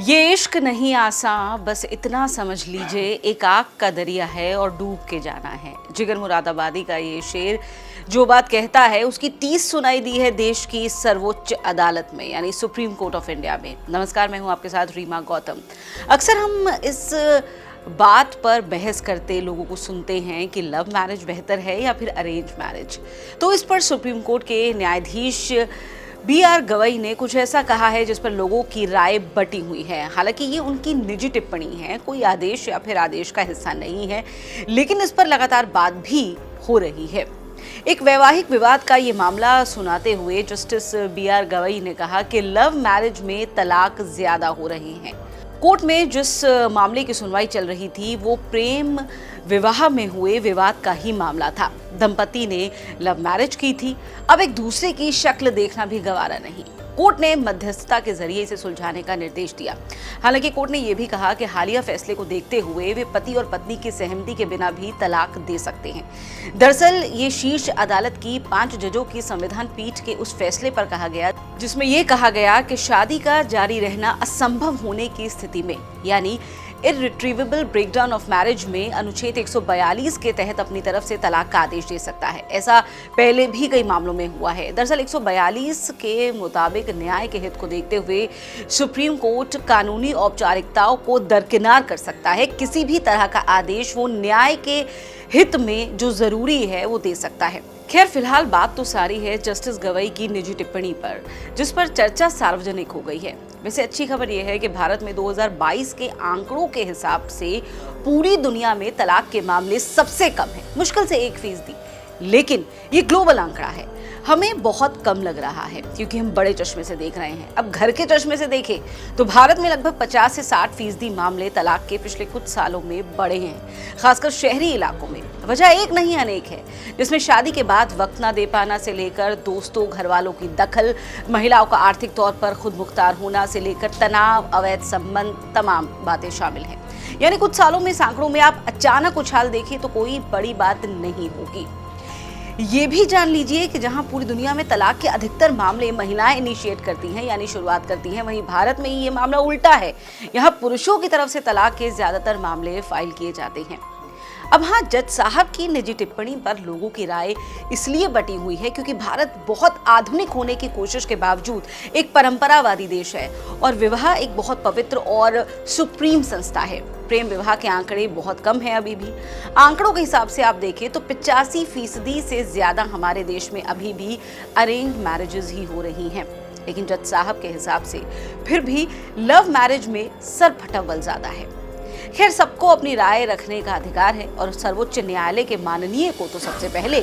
ये इश्क नहीं आसान, बस इतना समझ लीजिए, एक आग का दरिया है और डूब के जाना है। जिगर मुरादाबादी का ये शेर जो बात कहता है उसकी 30 सुनाई दी है देश की सर्वोच्च अदालत में, यानी सुप्रीम कोर्ट ऑफ इंडिया में। नमस्कार, मैं हूं आपके साथ रीमा गौतम। अक्सर हम इस बात पर बहस करते लोगों को सुनते हैं कि लव मैरिज बेहतर है या फिर अरेंज मैरिज। तो इस पर सुप्रीम कोर्ट के न्यायाधीश BR गवई ने कुछ ऐसा कहा है जिस पर लोगों की राय बटी हुई है। हालांकि ये उनकी निजी टिप्पणी है, कोई आदेश या फिर आदेश का हिस्सा नहीं है, लेकिन इस पर लगातार बात भी हो रही है। एक वैवाहिक विवाद का ये मामला सुनाते हुए जस्टिस BR गवई ने कहा कि लव मैरिज में तलाक ज्यादा हो रहे हैं। कोर्ट में जिस मामले की सुनवाई चल रही थी वो प्रेम विवाह में हुए विवाद का ही मामला था। दंपति ने लव मैरिज की थी, अब एक दूसरे की शक्ल देखना भी गवारा नहीं। कोर्ट ने मध्यस्थता के जरिए इसे सुलझाने का निर्देश दिया। हालांकि कोर्ट ने यह भी कहा कि हालिया फैसले को देखते हुए वे पति और पत्नी की सहमति के बिना भी तलाक दे सकते हैं। दरअसल ये शीर्ष अदालत की 5 जजों की संविधान पीठ के उस फैसले पर कहा गया जिसमें यह कहा गया कि शादी का जारी रहना असंभव होने की स्थिति में, यानी इर्रिट्रीवेबल ब्रेकडाउन ऑफ मैरिज में अनुच्छेद 142 के तहत अपनी तरफ से तलाक का आदेश दे सकता है। ऐसा पहले भी कई मामलों में हुआ है। दरअसल 142 के मुताबिक न्याय के हित को देखते हुए सुप्रीम कोर्ट कानूनी औपचारिकताओं को दरकिनार कर सकता है। किसी भी तरह का आदेश वो न्याय के हित में जो जरूरी है वो दे सकता है। खैर, फिलहाल बात तो सारी है जस्टिस गवई की निजी टिप्पणी पर, जिस पर चर्चा सार्वजनिक हो गई है। वैसे अच्छी खबर यह है कि भारत में 2022 के आंकड़ों के हिसाब से पूरी दुनिया में तलाक के मामले सबसे कम हैं, मुश्किल से 1%। लेकिन ये ग्लोबल आंकड़ा है, हमें बहुत कम लग रहा है क्योंकि हम बड़े चश्मे से देख रहे हैं। अब घर के चश्मे से देखें तो भारत में लगभग 50 से 60% मामले तलाक के पिछले कुछ सालों में बढ़े हैं, खासकर शहरी इलाकों में। वजह एक नहीं अनेक है, जिसमें शादी के बाद वक्त ना दे पाना से लेकर दोस्तों घर वालों की दखल, महिलाओं का आर्थिक तौर पर खुद मुख्तार होना से लेकर तनाव, अवैध संबंध, तमाम बातें शामिल हैं। यानी कुछ सालों में इस आंकड़ों में आप अचानक उछाल देखें तो कोई बड़ी बात नहीं होगी। ये भी जान लीजिए कि जहां पूरी दुनिया में तलाक के अधिकतर मामले महिलाएं इनिशिएट करती हैं, यानी शुरुआत करती हैं, वहीं भारत में ये मामला उल्टा है। यहां पुरुषों की तरफ से तलाक के ज्यादातर मामले फाइल किए जाते हैं। अब हाँ, जज साहब की निजी टिप्पणी पर लोगों की राय इसलिए बटी हुई है क्योंकि भारत बहुत आधुनिक होने की कोशिश के बावजूद एक परंपरावादी देश है और विवाह एक बहुत पवित्र और सुप्रीम संस्था है। प्रेम विवाह के आंकड़े बहुत कम हैं अभी भी। आंकड़ों के हिसाब से आप देखें तो 85% से ज्यादा हमारे देश में अभी भी अरेंज मैरिजेस ही हो रही हैं। लेकिन जज साहब के हिसाब से फिर भी लव मैरिज में सरफटबल ज्यादा है। खैर, सबको अपनी राय रखने का अधिकार है और सर्वोच्च न्यायालय के माननीय को तो सबसे पहले,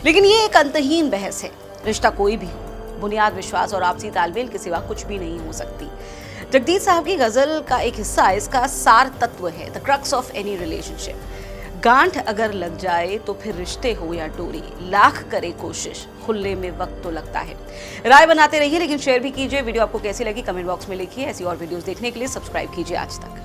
लेकिन ये एक अंतहीन बहस है। रिश्ता कोई भी हो, बुनियाद विश्वास और आपसी तालमेल के सिवा कुछ भी नहीं हो सकती। जगदीश साहब की गजल का एक हिस्सा इसका सार तत्व है, the crux of any relationship. गांठ अगर लग जाए तो फिर रिश्ते हो या डोरी, लाख करे कोशिश, खुलने में वक्त तो लगता है। राय बनाते रहिए, लेकिन शेयर भी कीजिए। वीडियो आपको कैसी लगी कमेंट बॉक्स में लिखिए। ऐसी और वीडियोस देखने के लिए सब्सक्राइब कीजिए आज तक।